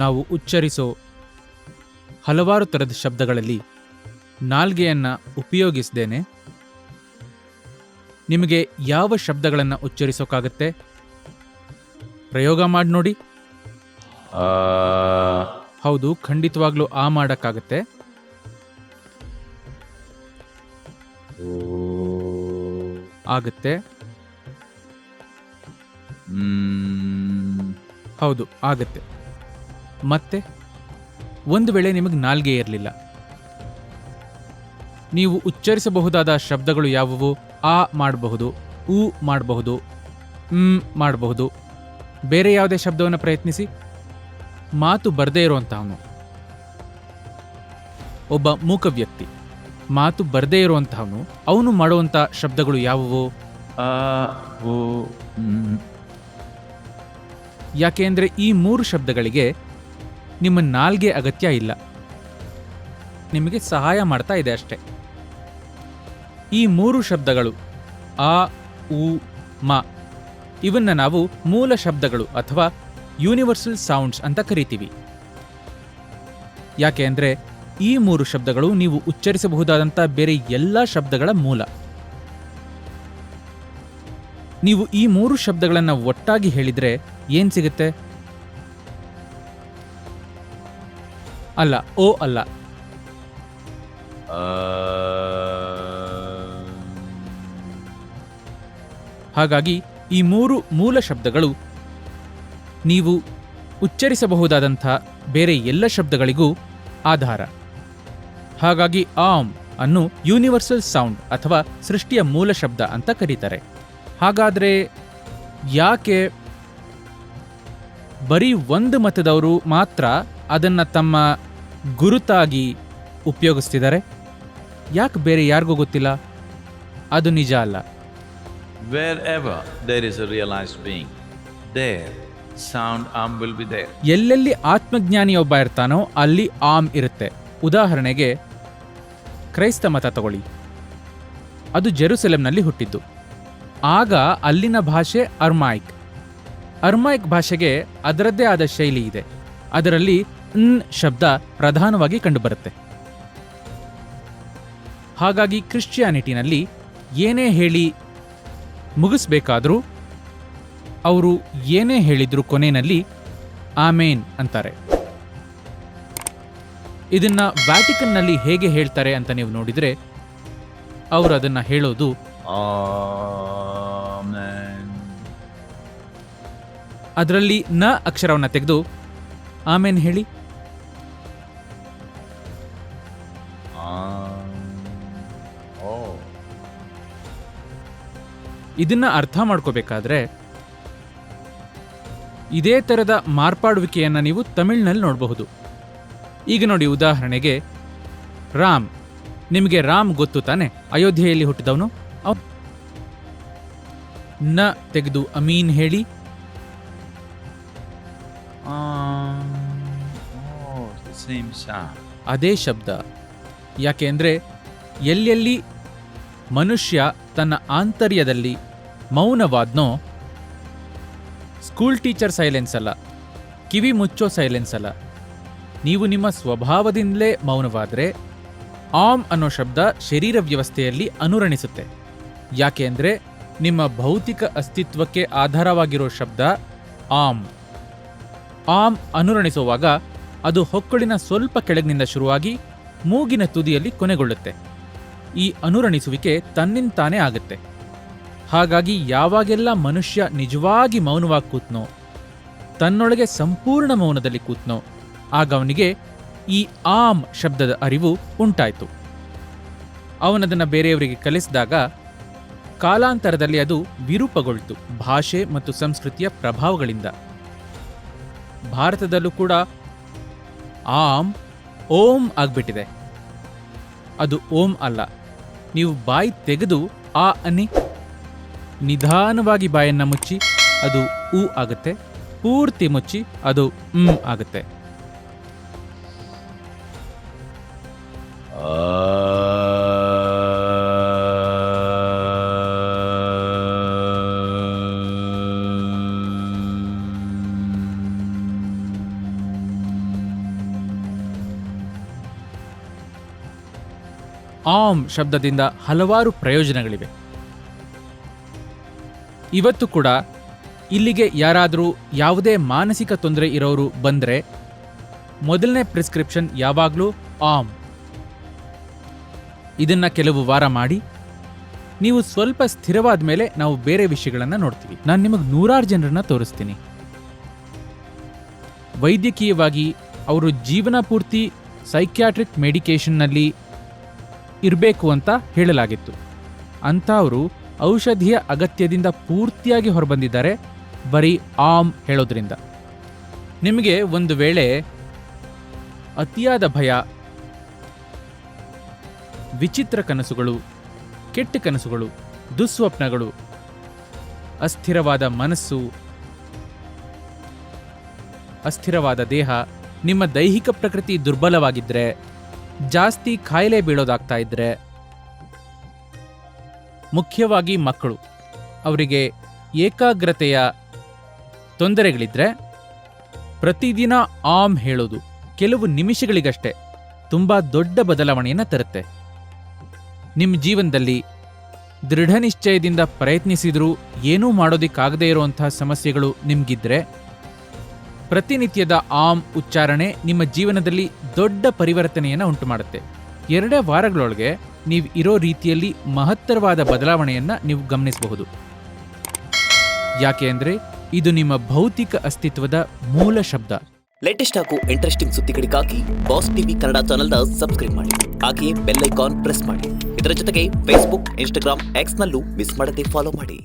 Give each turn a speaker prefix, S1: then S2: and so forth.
S1: ನಾವು ಉಚ್ಚರಿಸೋ ಹಲವಾರು ಥರದ ಶಬ್ದಗಳಲ್ಲಿ ನಾಲ್ಗೆಯನ್ನು ಉಪಯೋಗಿಸದೇನೆ ನಿಮಗೆ ಯಾವ ಶಬ್ದಗಳನ್ನು ಉಚ್ಚರಿಸೋಕ್ಕಾಗತ್ತೆ? ಪ್ರಯೋಗ ಮಾಡಿ ನೋಡಿ. ಹೌದು, ಖಂಡಿತವಾಗ್ಲೂ ಆ ಮಾಡೋಕ್ಕಾಗತ್ತೆ. ಆಗತ್ತೆ. ಹೌದು, ಆಗತ್ತೆ. ಮತ್ತೆ ಒಂದು ವೇಳೆ ನಿಮಗೆ ನಾಲ್ಗೆ ಇರಲಿಲ್ಲ, ನೀವು ಉಚ್ಚರಿಸಬಹುದಾದ ಶಬ್ದಗಳು ಯಾವುವು? ಆ ಮಾಡಬಹುದು, ಉ ಮಾಡಬಹುದು, ಮಾಡಬಹುದು. ಬೇರೆ ಯಾವುದೇ ಶಬ್ದವನ್ನು ಪ್ರಯತ್ನಿಸಿ. ಮಾತು ಬರದೇ ಇರುವಂತಹವನು, ಒಬ್ಬ ಮೂಕ ವ್ಯಕ್ತಿ, ಮಾತು ಬರದೇ ಇರುವಂತಹವನು, ಅವನು ಮಾಡುವಂಥ ಶಬ್ದಗಳು ಯಾವುವು? ಯಾಕೆಂದ್ರೆ ಈ 3 ಶಬ್ದಗಳಿಗೆ ನಿಮ್ಮ ನಾಲ್ಗೆ ಅಗತ್ಯ ಇಲ್ಲ, ನಿಮಗೆ ಸಹಾಯ ಮಾಡ್ತಾ ಇದೆ ಅಷ್ಟೆ. ಈ 3 ಶಬ್ದಗಳು ಆ, ಉ, ಮ, ಇವನ್ನ ನಾವು ಮೂಲ ಶಬ್ದಗಳು ಅಥವಾ ಯೂನಿವರ್ಸಲ್ ಸೌಂಡ್ಸ್ ಅಂತ ಕರಿತೀವಿ. ಯಾಕೆ ಅಂದ್ರೆ ಈ 3 ಶಬ್ದಗಳು ನೀವು ಉಚ್ಚರಿಸಬಹುದಾದಂಥ ಬೇರೆ ಎಲ್ಲ ಶಬ್ದಗಳ ಮೂಲ. ನೀವು ಈ 3 ಶಬ್ದಗಳನ್ನು ಒಟ್ಟಾಗಿ ಹೇಳಿದ್ರೆ ಏನ್ ಸಿಗುತ್ತೆ? ಅಲ್ಲ, ಓ ಅಲ್ಲ. ಹಾಗಾಗಿ ಈ 3 ಮೂಲ ಶಬ್ದಗಳು ನೀವು ಉಚ್ಚರಿಸಬಹುದಾದಂಥ ಬೇರೆ ಎಲ್ಲ ಶಬ್ದಗಳಿಗೂ ಆಧಾರ. ಹಾಗಾಗಿ ಆಮ್ ಅನ್ನು ಯೂನಿವರ್ಸಲ್ ಸೌಂಡ್ ಅಥವಾ ಸೃಷ್ಟಿಯ ಮೂಲ ಶಬ್ದ ಅಂತ ಕರೀತಾರೆ. ಹಾಗಾದ್ರೆ ಯಾಕೆ ಬರೀ ಒಂದು ಮತದವರು ಮಾತ್ರ ಅದನ್ನ ತಮ್ಮ ಗುರುತಾಗಿ ಉಪಯೋಗಿಸ್ತಿದ್ದಾರೆ? ಯಾಕೆ ಬೇರೆ ಯಾರಿಗೂ ಗೊತ್ತಿಲ್ಲ? ಅದು ನಿಜ ಅಲ್ಲ.
S2: Wherever there is a realized being, there sound arm will be there.
S1: ಎಲ್ಲೆಲ್ಲಿ ಆತ್ಮಜ್ಞಾನಿಯೊಬ್ಬ ಇರ್ತಾನೋ ಅಲ್ಲಿ ಆಮ್ ಇರುತ್ತೆ. ಉದಾಹರಣೆಗೆ ಕ್ರೈಸ್ತ ಮತ ತಗೊಳ್ಳಿ. ಅದು ಜೆರುಸಲೆಂನಲ್ಲಿ ಹುಟ್ಟಿದ್ದು. ಆಗ ಅಲ್ಲಿನ ಭಾಷೆ ಅರ್ಮಾಯಿಕ್. ಅರ್ಮಾಯಿಕ್ ಭಾಷೆಗೆ ಅದರದ್ದೇ ಆದ ಶೈಲಿ ಇದೆ. ಅದರಲ್ಲಿ ಶಬ್ದ ಪ್ರಧಾನವಾಗಿ ಕಂಡುಬರುತ್ತೆ. ಹಾಗಾಗಿ ಕ್ರಿಶ್ಚಿಯಾನಿಟಿನಲ್ಲಿ ಏನೇ ಹೇಳಿ ಮುಗಿಸ್ಬೇಕಾದ್ರೂ ಅವರು ಏನೇ ಹೇಳಿದ್ರು ಕೊನೆಯಲ್ಲಿ ಆಮೇನ್ ಅಂತಾರೆ. ಇದನ್ನ ವ್ಯಾಟಿಕನ್ನಲ್ಲಿ ಹೇಗೆ ಹೇಳ್ತಾರೆ ಅಂತ ನೀವು ನೋಡಿದ್ರೆ ಅವರು ಅದನ್ನ ಹೇಳೋದು ಅದರಲ್ಲಿ ನ ಅಕ್ಷರವನ್ನ ತೆಗೆದು ಆಮೇನ್ ಹೇಳಿ. ಇದನ್ನ ಅರ್ಥ ಮಾಡ್ಕೋಬೇಕಾದ್ರೆ ಇದೇ ತರದ ಮಾರ್ಪಾಡುವಿಕೆಯನ್ನ ನೀವು ತಮಿಳ್ನಲ್ಲಿ ನೋಡಬಹುದು. ಈಗ ನೋಡಿ, ಉದಾಹರಣೆಗೆ ರಾಮ್. ನಿಮಗೆ ರಾಮ್ ಗೊತ್ತು ತಾನೆ? ಅಯೋಧ್ಯೆಯಲ್ಲಿ ಹುಟ್ಟಿದವನು. ನ ತೆಗೆದು ಅಮೀನ್ ಹೇಳಿ. ಅದೇ ಶಬ್ದ. ಯಾಕೆ ಅಂದ್ರೆ ಎಲ್ಲೆಲ್ಲಿ ಮನುಷ್ಯ ತನ್ನ ಆಂತರ್ಯದಲ್ಲಿ ಮೌನವಾದ್ನೋ, ಸ್ಕೂಲ್ ಟೀಚರ್ ಸೈಲೆನ್ಸ್ ಅಲ್ಲ, ಕಿವಿ ಮುಚ್ಚೋ ಸೈಲೆನ್ಸ್ ಅಲ್ಲ, ನೀವು ನಿಮ್ಮ ಸ್ವಭಾವದಿಂದಲೇ ಮೌನವಾದರೆ ಆಮ್ ಅನ್ನೋ ಶಬ್ದ ಶರೀರ ವ್ಯವಸ್ಥೆಯಲ್ಲಿ ಅನುರಣಿಸುತ್ತೆ. ಯಾಕೆ ಅಂದರೆ ನಿಮ್ಮ ಭೌತಿಕ ಅಸ್ತಿತ್ವಕ್ಕೆ ಆಧಾರವಾಗಿರೋ ಶಬ್ದ ಆಮ್. ಆಮ್ ಅನುರಣಿಸುವಾಗ ಅದು ಹೊಕ್ಕಳಿನ ಸ್ವಲ್ಪ ಕೆಳಗಿನಿಂದ ಶುರುವಾಗಿ ಮೂಗಿನ ತುದಿಯಲ್ಲಿ ಕೊನೆಗೊಳ್ಳುತ್ತೆ. ಈ ಅನುರಣಿಸುವಿಕೆ ತನ್ನಿಂತಾನೇ ಆಗುತ್ತೆ. ಹಾಗಾಗಿ ಯಾವಾಗೆಲ್ಲ ಮನುಷ್ಯ ನಿಜವಾಗಿ ಮೌನವಾಗಿ ಕೂತ್ನೋ, ತನ್ನೊಳಗೆ ಸಂಪೂರ್ಣ ಮೌನದಲ್ಲಿ ಕೂತ್ನೋ, ಆಗ ಅವನಿಗೆ ಈ ಆಮ್ ಶಬ್ದದ ಅರಿವು ಉಂಟಾಯಿತು. ಅವನದನ್ನು ಬೇರೆಯವರಿಗೆ ಕಲಿಸಿದಾಗ ಕಾಲಾಂತರದಲ್ಲಿ ಅದು ವಿರೂಪಗೊಳ್ತು ಭಾಷೆ ಮತ್ತು ಸಂಸ್ಕೃತಿಯ ಪ್ರಭಾವಗಳಿಂದ. ಭಾರತದಲ್ಲೂ ಕೂಡ ಆಮ್ ಓಂ ಆಗ್ಬಿಟ್ಟಿದೆ. ಅದು ಓಂ ಅಲ್ಲ. ನೀವು ಬಾಯಿ ತೆಗೆದು ಆ ಅನ್ನಿ, ನಿಧಾನವಾಗಿ ಬಾಯನ್ನ ಮುಚ್ಚಿ ಅದು ಉ ಆಗುತ್ತೆ, ಪೂರ್ತಿ ಮುಚ್ಚಿ ಅದು ಆಗುತ್ತೆ. ಆಮ್ ಶಬ್ದದಿಂದ ಹಲವಾರು ಪ್ರಯೋಜನಗಳಿವೆ. ಇವತ್ತು ಕೂಡ ಇಲ್ಲಿಗೆ ಯಾರಾದರೂ ಯಾವುದೇ ಮಾನಸಿಕ ತೊಂದರೆ ಇರೋರು ಬಂದರೆ ಮೊದಲನೇ ಪ್ರಿಸ್ಕ್ರಿಪ್ಷನ್ ಯಾವಾಗಲೂ ಆಮ್. ಇದನ್ನ ಕೆಲವು ವಾರ ಮಾಡಿ, ನೀವು ಸ್ವಲ್ಪ ಸ್ಥಿರವಾದ ಮೇಲೆ ನಾವು ಬೇರೆ ವಿಷಯಗಳನ್ನು ನೋಡ್ತೀವಿ. ನಾನು ನಿಮಗೆ 100 ಜನರನ್ನ ತೋರಿಸ್ತೀನಿ. ವೈದ್ಯಕೀಯವಾಗಿ ಅವರು ಜೀವನ ಪೂರ್ತಿ ಸೈಕ್ಯಾಟ್ರಿಕ್ ಮೆಡಿಕೇಶನ್ನಲ್ಲಿ ಇರಬೇಕು ಅಂತ ಹೇಳಲಾಗಿತ್ತು. ಅಂಥವರು ಔಷಧಿಯ ಅಗತ್ಯದಿಂದ ಪೂರ್ತಿಯಾಗಿ ಹೊರಬಂದಿದ್ದಾರೆ ಬರೀ ಆಮ್ ಹೇಳೋದ್ರಿಂದ. ನಿಮಗೆ ಒಂದು ವೇಳೆ ಅತಿಯಾದ ಭಯ, ವಿಚಿತ್ರ ಕನಸುಗಳು, ಕೆಟ್ಟ ಕನಸುಗಳು, ದುಸ್ವಪ್ನಗಳು, ಅಸ್ಥಿರವಾದ ಮನಸ್ಸು, ಅಸ್ಥಿರವಾದ ದೇಹ, ನಿಮ್ಮ ದೈಹಿಕ ಪ್ರಕೃತಿ ದುರ್ಬಲವಾಗಿದ್ದರೆ, ಜಾಸ್ತಿ ಕಾಯಿಲೆ ಬೀಳೋದಾಗ್ತಾ ಇದ್ರೆ, ಮುಖ್ಯವಾಗಿ ಮಕ್ಕಳು, ಅವರಿಗೆ ಏಕಾಗ್ರತೆಯ ತೊಂದರೆಗಳಿದ್ರೆ, ಪ್ರತಿದಿನ ಆಮ್ ಹೇಳೋದು ಕೆಲವು ನಿಮಿಷಗಳಿಗಷ್ಟೇ ತುಂಬಾ ದೊಡ್ಡ ಬದಲಾವಣೆಯನ್ನು ತರುತ್ತೆ. ನಿಮ್ಮ ಜೀವನದಲ್ಲಿ ದೃಢ ನಿಶ್ಚಯದಿಂದ ಪ್ರಯತ್ನಿಸಿದ್ರೂ ಏನೂ ಮಾಡೋದಿಕ್ಕಾಗದೇ ಇರುವಂತಹ ಸಮಸ್ಯೆಗಳು ನಿಮ್ಗಿದ್ರೆ, ಪ್ರತಿನಿತ್ಯದ ಆಮ್ ಉಚ್ಚಾರಣೆ ನಿಮ್ಮ ಜೀವನದಲ್ಲಿ ದೊಡ್ಡ ಪರಿವರ್ತನೆಯನ್ನು ಉಂಟು ಮಾಡುತ್ತೆ. 2 ವಾರಗಳೊಳಗೆ ನೀವು ಇರೋ ರೀತಿಯಲ್ಲಿ ಮಹತ್ತರವಾದ ಬದಲಾವಣೆಯನ್ನ ನೀವು ಗಮನಿಸಬಹುದು. ಯಾಕೆ ಅಂದ್ರೆ ಇದು ನಿಮ್ಮ ಭೌತಿಕ ಅಸ್ತಿತ್ವದ ಮೂಲ ಶಬ್ದ.
S3: ಲೇಟೆಸ್ಟ್ ಹಾಗೂ ಇಂಟ್ರೆಸ್ಟಿಂಗ್ ಸುದ್ದಿಗಳಿಗಾಗಿ ಬಾಸ್ ಟಿವಿ ಕನ್ನಡ ಚಾನೆಲ್ನ ಸಬ್ಸ್ಕ್ರೈಬ್ ಮಾಡಿ. ಹಾಗೆಯೇ ಬೆಲ್ ಐಕಾನ್ ಪ್ರೆಸ್ ಮಾಡಿ. ಇದರ ಜೊತೆಗೆ ಫೇಸ್ಬುಕ್, ಇನ್ಸ್ಟಾಗ್ರಾಮ್, ಎಕ್ಸ್ನಲ್ಲೂ ಮಿಸ್ ಮಾಡದೆ ಫಾಲೋ ಮಾಡಿ.